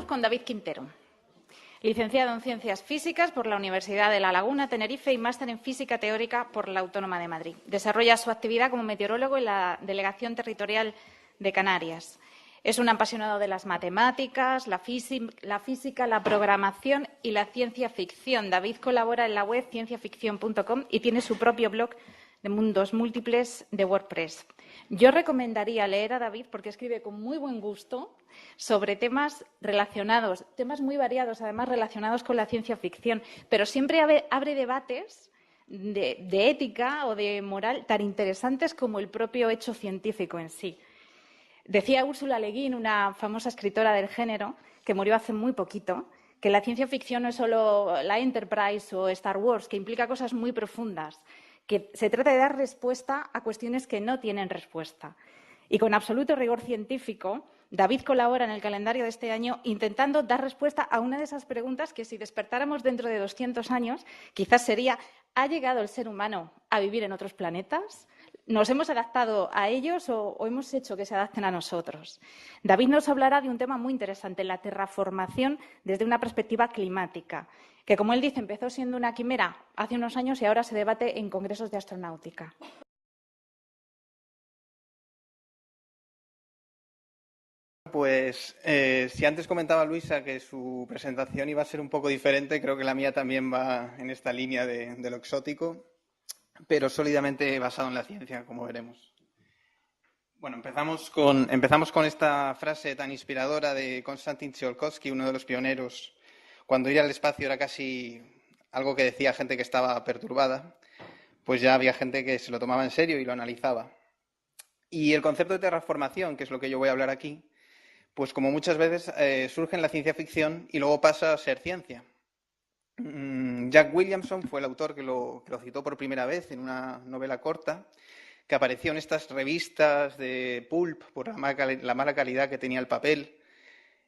Con David Quintero, licenciado en Ciencias Físicas por la Universidad de La Laguna, Tenerife, y máster en Física Teórica por la Autónoma de Madrid. Desarrolla su actividad como meteorólogo en la Delegación Territorial de Canarias. Es un apasionado de las matemáticas, la física, la programación y la ciencia ficción. David colabora en la web cienciaficción.com y tiene su propio blog de mundos múltiples de WordPress. Yo recomendaría leer a David porque escribe con muy buen gusto sobre temas relacionados, temas muy variados, además relacionados con la ciencia ficción, pero siempre abre debates de ética o de moral tan interesantes como el propio hecho científico en sí. Decía Úrsula Le Guin, una famosa escritora del género, que murió hace muy poquito, que la ciencia ficción no es solo la Enterprise o Star Wars, que implica cosas muy profundas, que se trata de dar respuesta a cuestiones que no tienen respuesta. Y con absoluto rigor científico, David colabora en el calendario de este año intentando dar respuesta a una de esas preguntas que, si despertáramos dentro de 200 años, quizás sería: ¿ha llegado el ser humano a vivir en otros planetas? ¿Nos hemos adaptado a ellos o hemos hecho que se adapten a nosotros? David nos hablará de un tema muy interesante, la terraformación desde una perspectiva climática, que, como él dice, empezó siendo una quimera hace unos años y ahora se debate en congresos de astronáutica. Pues si antes comentaba Luisa que su presentación iba a ser un poco diferente, creo que la mía también va en esta línea de lo exótico, pero sólidamente basado en la ciencia, como veremos. Bueno, empezamos con esta frase tan inspiradora de Konstantin Tsiolkovsky, uno de los pioneros. Cuando ir al espacio era casi algo que decía gente que estaba perturbada, pues ya había gente que se lo tomaba en serio y lo analizaba. Y el concepto de terraformación, que es lo que yo voy a hablar aquí, pues como muchas veces surge en la ciencia ficción y luego pasa a ser ciencia. Jack Williamson fue el autor que lo citó por primera vez en una novela corta que apareció en estas revistas de pulp por la mala calidad que tenía el papel,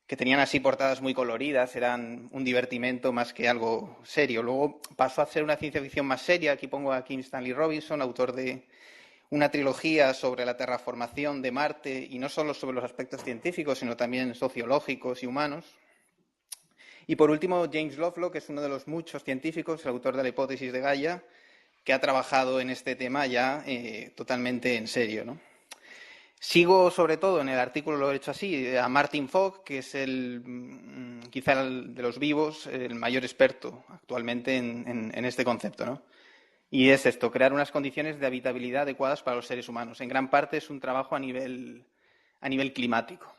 que tenían así portadas muy coloridas, eran un divertimento más que algo serio. Luego pasó a ser una ciencia ficción más seria. Aquí pongo a Kim Stanley Robinson, autor de una trilogía sobre la terraformación de Marte, y no solo sobre los aspectos científicos, sino también sociológicos y humanos. Y por último, James Lovelock, que es uno de los muchos científicos, el autor de la hipótesis de Gaia, que ha trabajado en este tema ya totalmente en serio, ¿no? Sigo, sobre todo, en el artículo lo he hecho así, a Martin Fogg, que es quizá de los vivos, el mayor experto actualmente en este concepto, ¿no? Y es esto, crear unas condiciones de habitabilidad adecuadas para los seres humanos. En gran parte es un trabajo a nivel climático.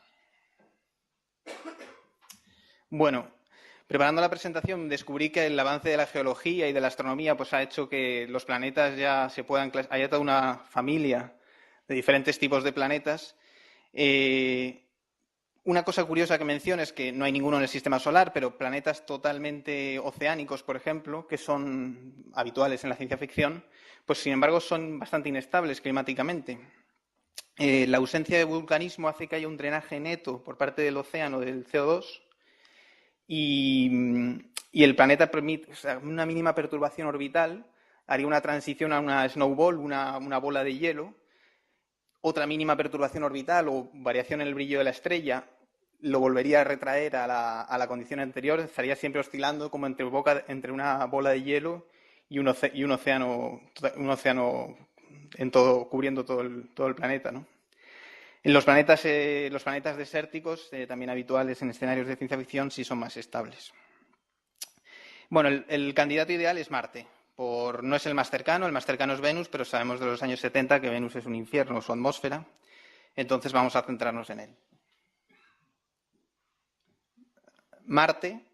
Bueno, preparando la presentación descubrí que el avance de la geología y de la astronomía pues ha hecho que los planetas ya haya toda una familia de diferentes tipos de planetas. Una cosa curiosa que menciono es que no hay ninguno en el sistema solar, pero planetas totalmente oceánicos, por ejemplo, que son habituales en la ciencia ficción, pues sin embargo son bastante inestables climáticamente. La ausencia de vulcanismo hace que haya un drenaje neto por parte del océano del CO2 y el planeta permite, o sea, una mínima perturbación orbital haría una transición a una snowball, una bola de hielo. Otra mínima perturbación orbital o variación en el brillo de la estrella lo volvería a retraer a la condición anterior. Estaría siempre oscilando como entre una bola de hielo y un océano cubriendo todo el planeta, ¿no? En los planetas desérticos, también habituales en escenarios de ciencia ficción, sí son más estables. Bueno, el candidato ideal es Marte. No es el más cercano es Venus, pero sabemos de los años 70 que Venus es un infierno, su atmósfera. Entonces vamos a centrarnos en él. Marte,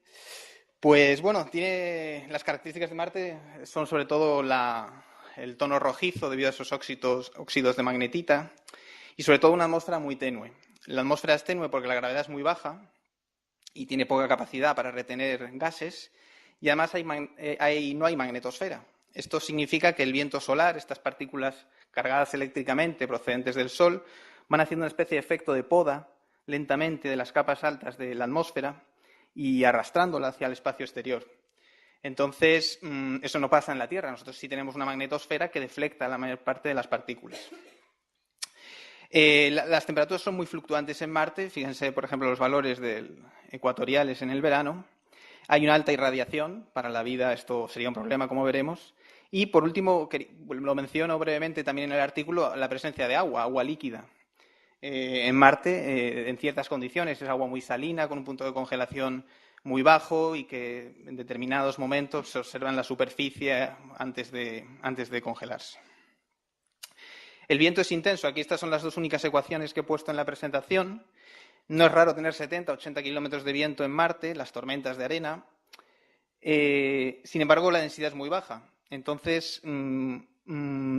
pues bueno, tiene las características de Marte, son sobre todo el tono rojizo debido a esos óxidos de magnetita y sobre todo una atmósfera muy tenue. La atmósfera es tenue porque la gravedad es muy baja y tiene poca capacidad para retener gases, y además no hay magnetosfera. Esto significa que el viento solar, estas partículas cargadas eléctricamente procedentes del Sol, van haciendo una especie de efecto de poda lentamente de las capas altas de la atmósfera y arrastrándola hacia el espacio exterior. Entonces, eso no pasa en la Tierra. Nosotros sí tenemos una magnetosfera que deflecta la mayor parte de las partículas. Las temperaturas son muy fluctuantes en Marte. Fíjense, por ejemplo, los valores ecuatoriales en el verano. Hay una alta irradiación. Para la vida esto sería un problema, como veremos. Y, por último, lo menciono brevemente también en el artículo, la presencia de agua líquida. En Marte, en ciertas condiciones, es agua muy salina, con un punto de congelación muy bajo y que en determinados momentos se observa en la superficie antes de congelarse. El viento es intenso. Aquí estas son las dos únicas ecuaciones que he puesto en la presentación. No es raro tener 70, 80 kilómetros de viento en Marte, las tormentas de arena. Sin embargo, la densidad es muy baja. Entonces,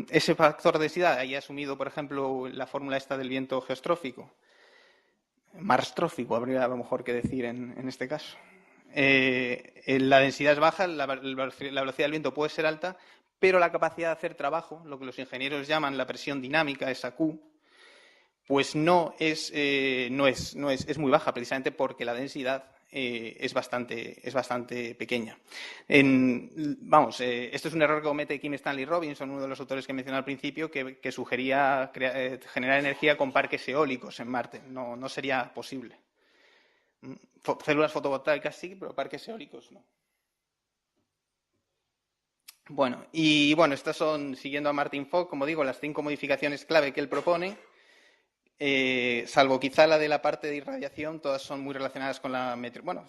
ese factor de densidad, ahí he asumido, por ejemplo, la fórmula esta del viento geostrófico. Marstrófico, habría a lo mejor que decir en este caso. La densidad es baja, la velocidad del viento puede ser alta, pero la capacidad de hacer trabajo, lo que los ingenieros llaman la presión dinámica, esa Q, pues es muy baja, precisamente porque la densidad es bastante pequeña. Esto es un error que comete Kim Stanley Robinson, uno de los autores que mencioné al principio, que sugería generar energía con parques eólicos en Marte. No sería posible. Células fotovoltaicas sí, pero parques eólicos no. Bueno, estas son, siguiendo a Martin Fogg, como digo, las 5 modificaciones clave que él propone. Salvo quizá la de la parte de irradiación, todas son muy relacionadas con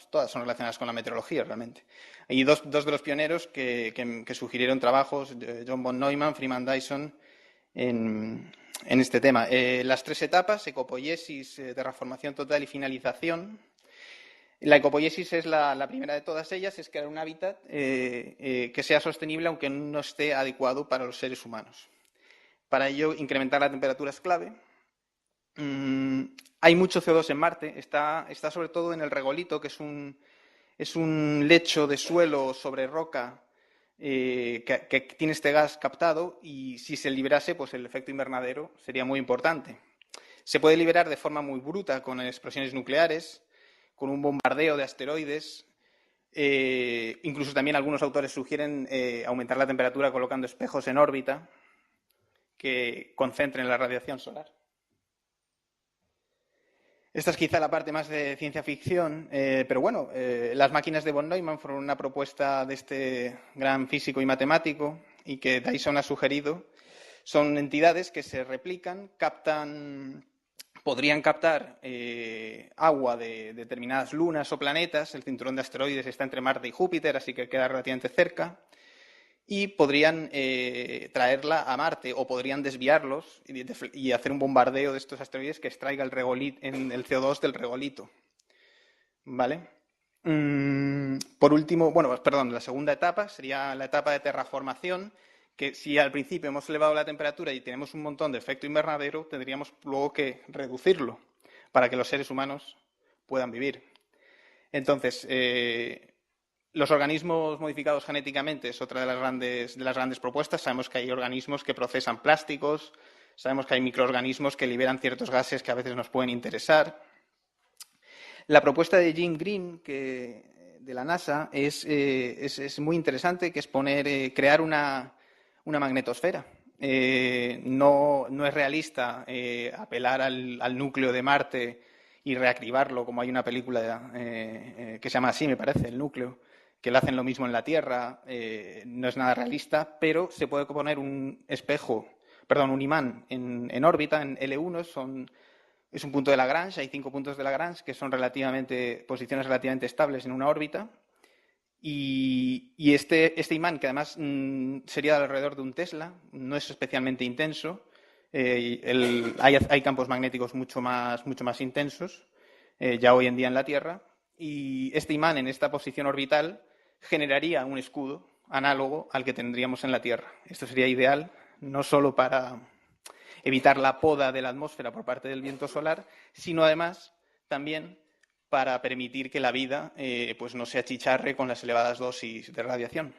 todas son relacionadas con la meteorología realmente. Hay dos de los pioneros que sugirieron trabajos, John von Neumann, Freeman Dyson, en este tema. Las 3 etapas, ecopoiesis, terraformación total y finalización. La ecopoiesis es la primera de todas ellas, es crear un hábitat que sea sostenible aunque no esté adecuado para los seres humanos. Para ello, incrementar la temperatura es clave. Hay mucho CO2 en Marte, está sobre todo en el regolito, que es un lecho de suelo sobre roca que tiene este gas captado, y si se liberase, pues el efecto invernadero sería muy importante. Se puede liberar de forma muy bruta con explosiones nucleares, con un bombardeo de asteroides. Incluso también algunos autores sugieren aumentar la temperatura colocando espejos en órbita que concentren la radiación solar. Esta es quizá la parte más de ciencia ficción, pero bueno, las máquinas de von Neumann fueron una propuesta de este gran físico y matemático y que Dyson ha sugerido. Son entidades que se replican, podrían captar agua de determinadas lunas o planetas. El cinturón de asteroides está entre Marte y Júpiter, así que queda relativamente cerca. Y podrían traerla a Marte o podrían desviarlos y hacer un bombardeo de estos asteroides que extraiga el CO2 del regolito. ¿Vale? Por último, la segunda etapa sería la etapa de terraformación, que si al principio hemos elevado la temperatura y tenemos un montón de efecto invernadero, tendríamos luego que reducirlo para que los seres humanos puedan vivir. Entonces, los organismos modificados genéticamente es otra de las grandes propuestas. Sabemos que hay organismos que procesan plásticos, sabemos que hay microorganismos que liberan ciertos gases que a veces nos pueden interesar. La propuesta de Jim Green de la NASA es muy interesante, que es crear una magnetosfera. No es realista apelar al núcleo de Marte y reactivarlo, como hay una película que se llama así, me parece, El Núcleo, que lo hacen lo mismo en la Tierra. No es nada realista, pero se puede poner un imán en órbita, en L1, es un punto de Lagrange, hay 5 puntos de Lagrange que son posiciones relativamente estables en una órbita. Y este imán, que además sería alrededor de un Tesla, no es especialmente intenso. Hay campos magnéticos mucho más intensos ya hoy en día en la Tierra. Y este imán en esta posición orbital generaría un escudo análogo al que tendríamos en la Tierra. Esto sería ideal no solo para evitar la poda de la atmósfera por parte del viento solar, sino además también para permitir que la vida pues no se achicharre con las elevadas dosis de radiación.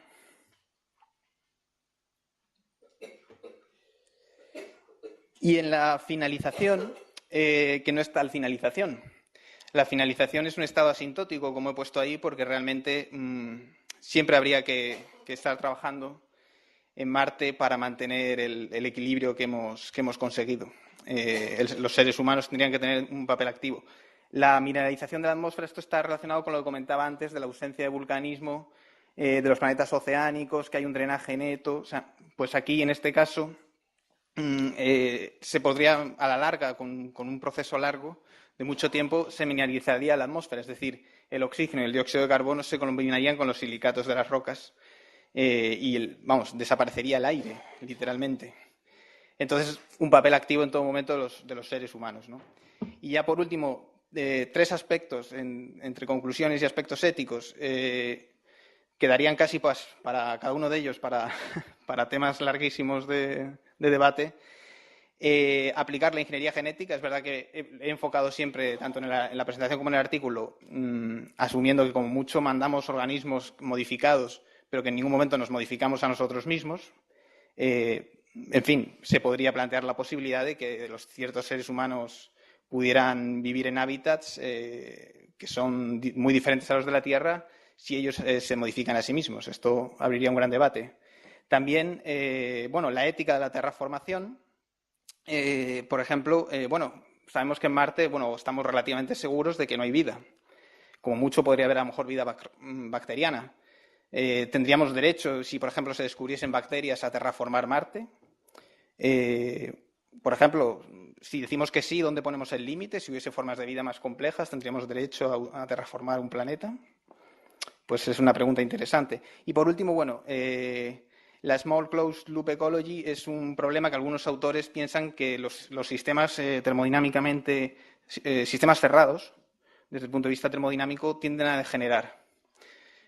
Y en la finalización, que no es tal finalización. La finalización es un estado asintótico, como he puesto ahí, porque realmente siempre habría que estar trabajando en Marte para mantener el equilibrio que hemos conseguido. Los seres humanos tendrían que tener un papel activo. La mineralización de la atmósfera, esto está relacionado con lo que comentaba antes de la ausencia de vulcanismo, de los planetas oceánicos, que hay un drenaje neto. O sea, pues aquí, en este caso, se podría, a la larga, con un proceso largo de mucho tiempo, se mineralizaría la atmósfera, es decir, el oxígeno y el dióxido de carbono se combinarían con los silicatos de las rocas y, desaparecería el aire, literalmente. Entonces, un papel activo en todo momento de los seres humanos, ¿no? Y ya, por último, 3 aspectos, entre conclusiones y aspectos éticos, quedarían casi para cada uno de ellos, para temas larguísimos de debate. Aplicar la ingeniería genética. Es verdad que he enfocado siempre, tanto en la presentación como en el artículo, asumiendo que como mucho mandamos organismos modificados, pero que en ningún momento nos modificamos a nosotros mismos. En fin, se podría plantear la posibilidad de que los ciertos seres humanos pudieran vivir en hábitats que son muy diferentes a los de la Tierra si ellos se modifican a sí mismos. Esto abriría un gran debate. También, la ética de la terraformación. Por ejemplo, sabemos que en Marte, estamos relativamente seguros de que no hay vida. Como mucho podría haber a lo mejor vida bacteriana. ¿Tendríamos derecho, si por ejemplo se descubriesen bacterias, a terraformar Marte? Por ejemplo, si decimos que sí, ¿dónde ponemos el límite? Si hubiese formas de vida más complejas, ¿tendríamos derecho a terraformar un planeta? Pues es una pregunta interesante. Y por último, la Small Closed Loop Ecology es un problema que algunos autores piensan que los sistemas termodinámicamente, sistemas cerrados, desde el punto de vista termodinámico, tienden a degenerar.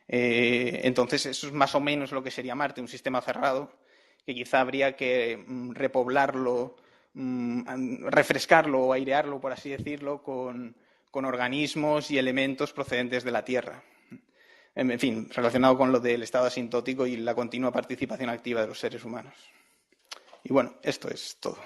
Entonces, eso es más o menos lo que sería Marte, un sistema cerrado, que quizá habría que repoblarlo, refrescarlo o airearlo, por así decirlo, con organismos y elementos procedentes de la Tierra. En fin, relacionado con lo del estado asintótico y la continua participación activa de los seres humanos. Y bueno, esto es todo.